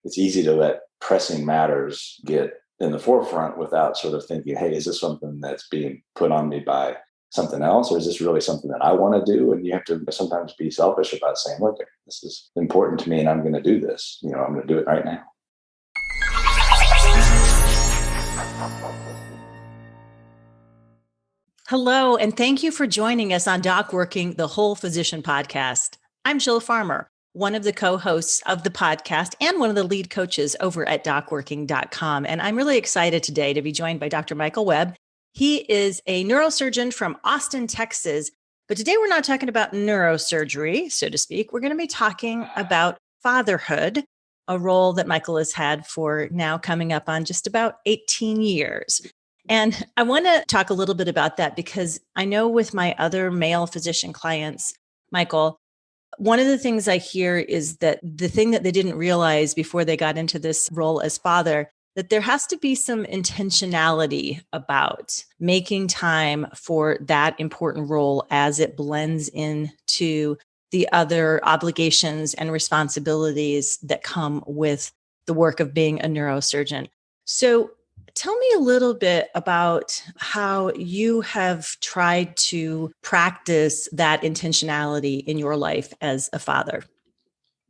it's easy to let pressing matters get in the forefront without sort of thinking, hey, is this something that's being put on me by something else, or is this really something that I want to do? And you have to sometimes be selfish about saying, look, this is important to me and I'm going to do this. I'm going to do it right now. Hello, and thank you for joining us on Docworking, the Whole Physician Podcast. I'm Jill Farmer, one of the co-hosts of the podcast and one of the lead coaches over at Docworking.com. And I'm really excited today to be joined by Dr. Michael Webb. He is a neurosurgeon from Austin, Texas. But today we're not talking about neurosurgery, so to speak. We're going to be talking about fatherhood, a role that Michael has had for now coming up on just about 18 years. And I want to talk a little bit about that because I know with my other male physician clients, Michael, one of the things I hear is that the thing that they didn't realize before they got into this role as father, that there has to be some intentionality about making time for that important role as it blends into the other obligations and responsibilities that come with the work of being a neurosurgeon. So tell me a little bit about how you have tried to practice that intentionality in your life as a father.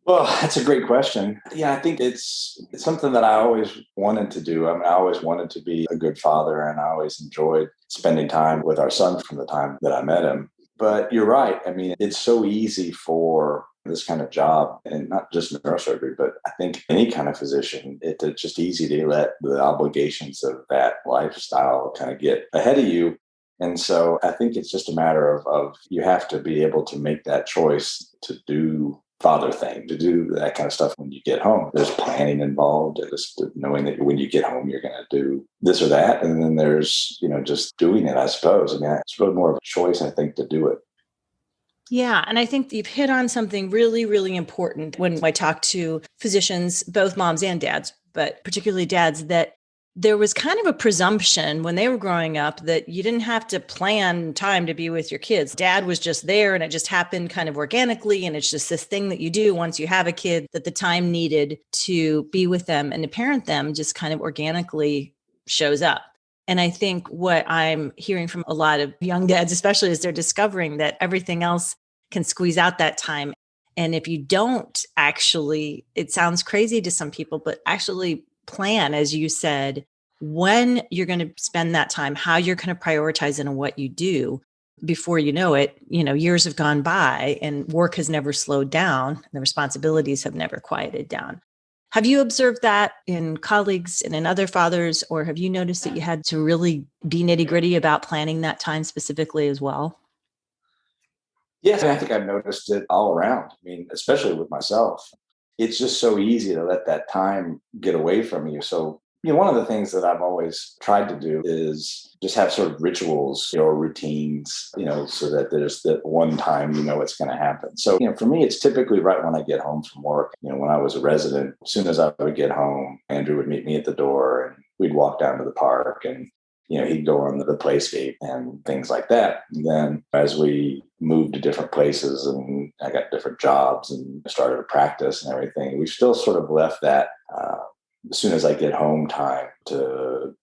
Well, that's a great question. Yeah, I think it's something that I always wanted to do. I mean, I always wanted to be a good father, and I always enjoyed spending time with our son from the time that I met him. But you're right. I mean, it's so easy for this kind of job, and not just neurosurgery, but I think any kind of physician, it's just easy to let the obligations of that lifestyle kind of get ahead of you. And so I think it's just a matter of you have to be able to make that choice to do father thing, to do that kind of stuff when you get home. There's planning involved, just knowing that when you get home, you're going to do this or that. And then there's, just doing it, I suppose. I mean, it's really more of a choice, I think, to do it. Yeah. And I think you've hit on something really, really important when I talk to physicians, both moms and dads, but particularly dads, that there was kind of a presumption when they were growing up that you didn't have to plan time to be with your kids. Dad was just there and it just happened kind of organically. And it's just this thing that you do once you have a kid, that the time needed to be with them and to parent them just kind of organically shows up. And I think what I'm hearing from a lot of young dads, especially, is they're discovering that everything else can squeeze out that time. And if you don't actually, it sounds crazy to some people, but actually plan, as you said, when you're going to spend that time, how you're going to prioritize it and what you do, before you know it, years have gone by and work has never slowed down. The responsibilities have never quieted down. Have you observed that in colleagues and in other fathers, or have you noticed that you had to really be nitty-gritty about planning that time specifically as well? Yes, I think I've noticed it all around. I mean, especially with myself. It's just so easy to let that time get away from you. So, one of the things that I've always tried to do is just have sort of rituals or routines, so that there's that one time it's going to happen. So, for me, it's typically right when I get home from work. When I was a resident, as soon as I would get home, Andrew would meet me at the door and we'd walk down to the park and he'd go on the playscape and things like that. And then as we moved to different places and I got different jobs and started to practice and everything, we still sort of left that as soon as I get home time to,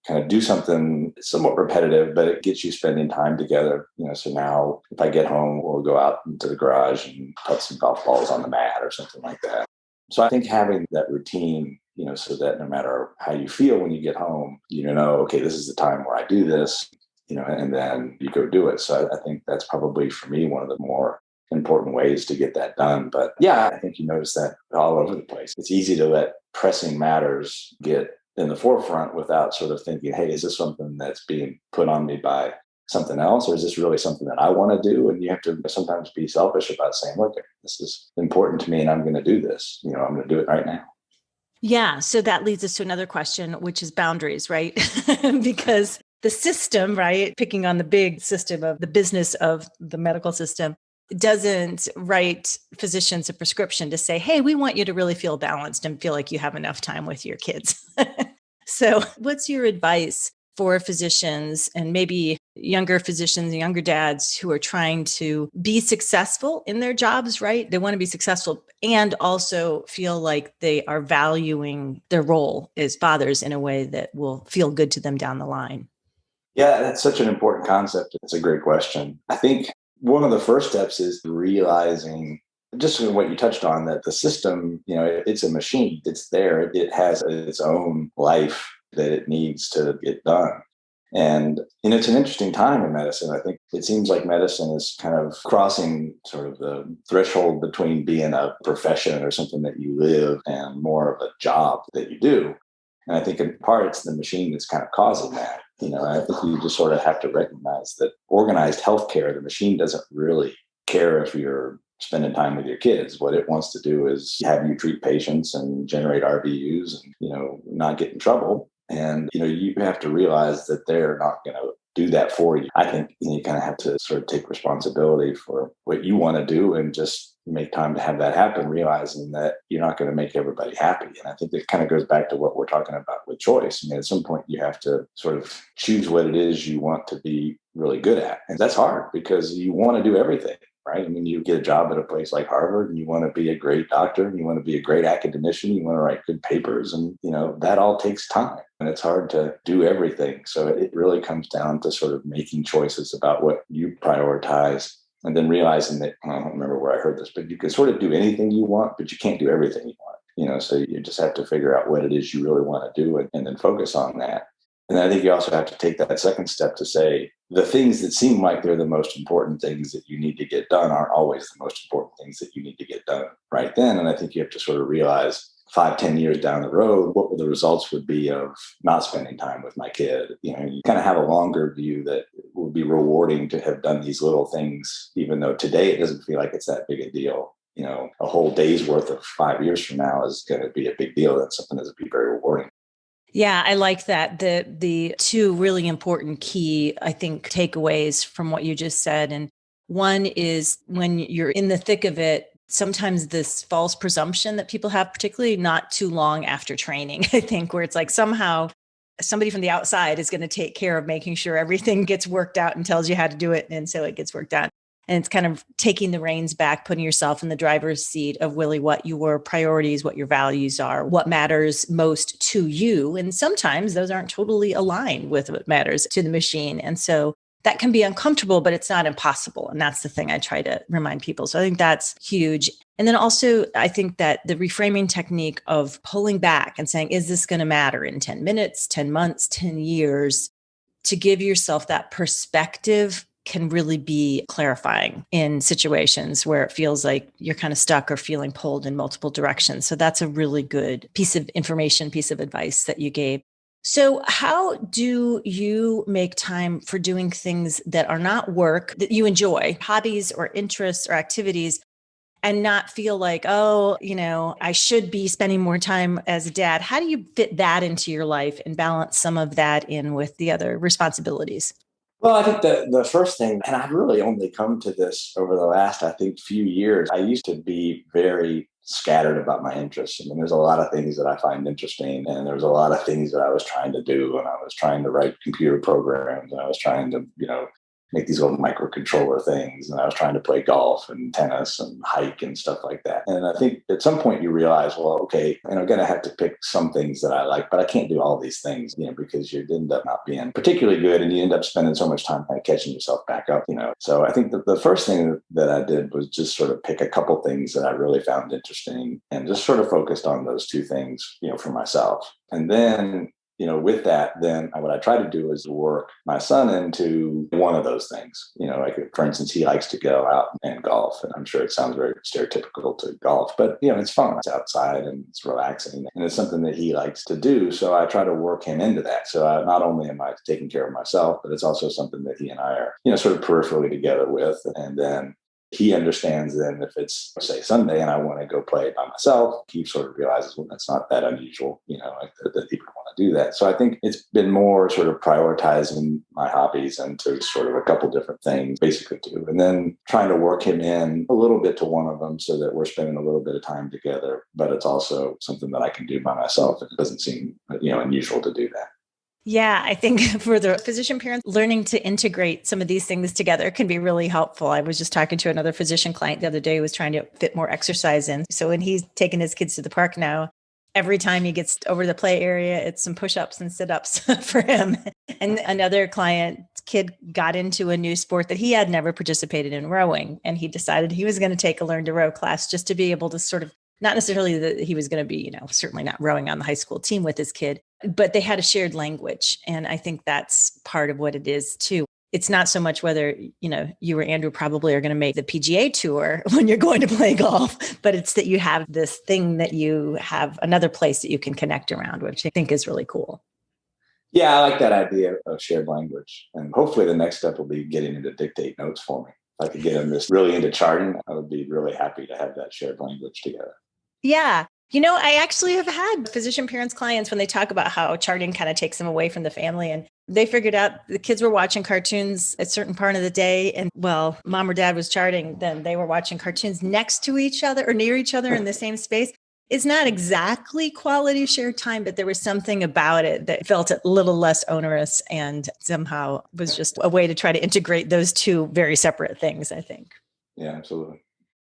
kind of do something somewhat repetitive, but it gets you spending time together. So now if I get home, we'll go out into the garage and put some golf balls on the mat or something like that. So I think having that routine, so that no matter how you feel when you get home, okay, this is the time where I do this, and then you go do it. So I think that's probably for me one of the more important ways to get that done. But yeah, I think you notice that all over the place. It's easy to let pressing matters get in the forefront without sort of thinking, hey, is this something that's being put on me by something else, or is this really something that I want to do? And you have to sometimes be selfish about saying, look, this is important to me and I'm going to do this. I'm going to do it right now. Yeah. So that leads us to another question, which is boundaries, right? Because the system, right, picking on the big system of the business of the medical system, doesn't write physicians a prescription to say, hey, we want you to really feel balanced and feel like you have enough time with your kids. So what's your advice for physicians and maybe younger physicians, younger dads who are trying to be successful in their jobs, right? They want to be successful and also feel like they are valuing their role as fathers in a way that will feel good to them down the line. Yeah, that's such an important concept. It's a great question. I think one of the first steps is realizing just what you touched on, that the system, it's a machine. It's there. It has its own life that it needs to get done. And it's an interesting time in medicine. I think it seems like medicine is kind of crossing sort of the threshold between being a profession or something that you live and more of a job that you do. And I think in part it's the machine that's kind of causing that. I think you just sort of have to recognize that organized healthcare, the machine doesn't really care if you're spending time with your kids. What it wants to do is have you treat patients and generate RVUs and, not get in trouble. And, you have to realize that they're not going to do that for you. I think you kind of have to sort of take responsibility for what you want to do and just make time to have that happen, realizing that you're not going to make everybody happy. And I think it kind of goes back to what we're talking about with choice. At some point you have to sort of choose what it is you want to be really good at. And that's hard because you want to do everything. Right? You get a job at a place like Harvard and you want to be a great doctor and you want to be a great academician, you want to write good papers, and, that all takes time and it's hard to do everything. So it really comes down to sort of making choices about what you prioritize and then realizing that, I don't remember where I heard this, but you can sort of do anything you want, but you can't do everything you want, so you just have to figure out what it is you really want to do and then focus on that. And I think you also have to take that second step to say the things that seem like they're the most important things that you need to get done aren't always the most important things that you need to get done right then. And I think you have to sort of realize 5-10 years down the road, what the results would be of not spending time with my kid. You kind of have a longer view that it would be rewarding to have done these little things, even though today it doesn't feel like it's that big a deal. A whole day's worth of 5 years from now is going to be a big deal. That's something that's be very rewarding. Yeah, I like that. The two really important key, I think, takeaways from what you just said. And one is when you're in the thick of it, sometimes this false presumption that people have, particularly not too long after training, I think, where it's like somehow somebody from the outside is going to take care of making sure everything gets worked out and tells you how to do it. And so it gets worked out. And it's kind of taking the reins back, putting yourself in the driver's seat of really what your priorities, what your values are, what matters most to you. And sometimes those aren't totally aligned with what matters to the machine. And so that can be uncomfortable, but it's not impossible. And that's the thing I try to remind people. So I think that's huge. And then also, I think that the reframing technique of pulling back and saying, is this going to matter in 10 minutes, 10 months, 10 years, to give yourself that perspective can really be clarifying in situations where it feels like you're kind of stuck or feeling pulled in multiple directions. So that's a really good piece of information, piece of advice that you gave. So how do you make time for doing things that are not work, that you enjoy, hobbies or interests or activities, and not feel like, oh, I should be spending more time as a dad? How do you fit that into your life and balance some of that in with the other responsibilities? Well, I think the first thing, and I've really only come to this over the last, I think, few years. I used to be very scattered about my interests. There's a lot of things that I find interesting, and there's a lot of things that I was trying to do, and I was trying to write computer programs, and I was trying to, make these little microcontroller things, and I was trying to play golf and tennis and hike and stuff like that. And I think at some point you realize, well, okay, and I'm going to have to pick some things that I like, but I can't do all these things, because you end up not being particularly good, and you end up spending so much time kind of catching yourself back up, So I think that the first thing that I did was just sort of pick a couple things that I really found interesting and just sort of focused on those two things, for myself. And then with that, then what I try to do is work my son into one of those things. Like, for instance, he likes to go out and golf. And I'm sure it sounds very stereotypical to golf, but, it's fun. It's outside and it's relaxing and it's something that he likes to do. So I try to work him into that. So not only am I taking care of myself, but it's also something that he and I are, sort of peripherally together with. And then he understands then if it's, say, Sunday and I want to go play by myself, he sort of realizes, well, that's not that unusual, that he would want to do that. So I think it's been more sort of prioritizing my hobbies into sort of a couple different things, basically two, and then trying to work him in a little bit to one of them so that we're spending a little bit of time together, but it's also something that I can do by myself. It doesn't seem, unusual to do that. Yeah, I think for the physician parents, learning to integrate some of these things together can be really helpful. I was just talking to another physician client the other day who was trying to fit more exercise in. So when he's taking his kids to the park now, every time he gets over the play area, it's some push-ups and sit-ups for him. And another client kid got into a new sport that he had never participated in, rowing. And he decided he was going to take a learn to row class just to be able to sort of, not necessarily that he was going to be, certainly not rowing on the high school team with his kid, but they had a shared language. And I think that's part of what it is too. It's not so much whether, you or Andrew probably are going to make the PGA tour when you're going to play golf, but it's that you have this thing that you have another place that you can connect around, which I think is really cool. Yeah, I like that idea of shared language. And hopefully the next step will be getting him to dictate notes for me. If I could get him this really into charting, I would be really happy to have that shared language together. Yeah. I actually have had physician parents clients when they talk about how charting kind of takes them away from the family. And they figured out the kids were watching cartoons at a certain part of the day. And well, mom or dad was charting, then they were watching cartoons next to each other or near each other in the same space. It's not exactly quality shared time, but there was something about it that felt a little less onerous and somehow was just a way to try to integrate those two very separate things, I think. Yeah, absolutely.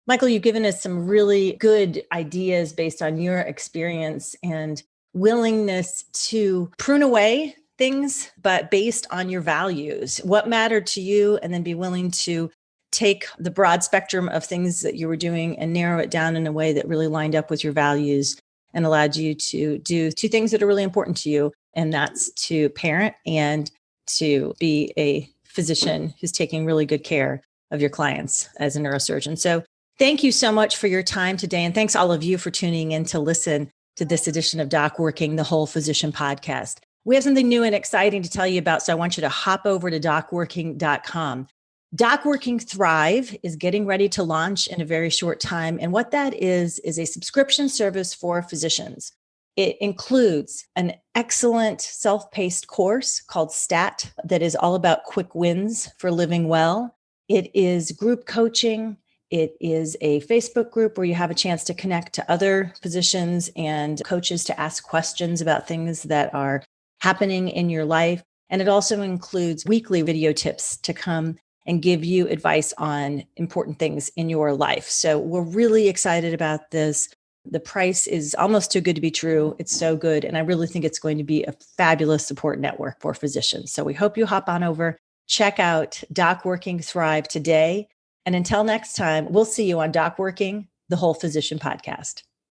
Michael, you've given us some really good ideas based on your experience and willingness to prune away things, but based on your values, what mattered to you, and then be willing to take the broad spectrum of things that you were doing and narrow it down in a way that really lined up with your values and allowed you to do two things that are really important to you. And that's to parent and to be a physician who's taking really good care of your clients as a neurosurgeon. So thank you so much for your time today. And thanks all of you for tuning in to listen to this edition of Docworking, the Whole Physician Podcast. We have something new and exciting to tell you about, so I want you to hop over to docworking.com. Docworking Thrive is getting ready to launch in a very short time. And what that is a subscription service for physicians. It includes an excellent self-paced course called STAT that is all about quick wins for living well. It is group coaching. It is a Facebook group where you have a chance to connect to other physicians and coaches to ask questions about things that are happening in your life. And it also includes weekly video tips to come and give you advice on important things in your life. So we're really excited about this. The price is almost too good to be true. It's so good. And I really think it's going to be a fabulous support network for physicians. So we hope you hop on over, check out Docworking Thrive today. And until next time, we'll see you on Docworking, the Whole Physician Podcast.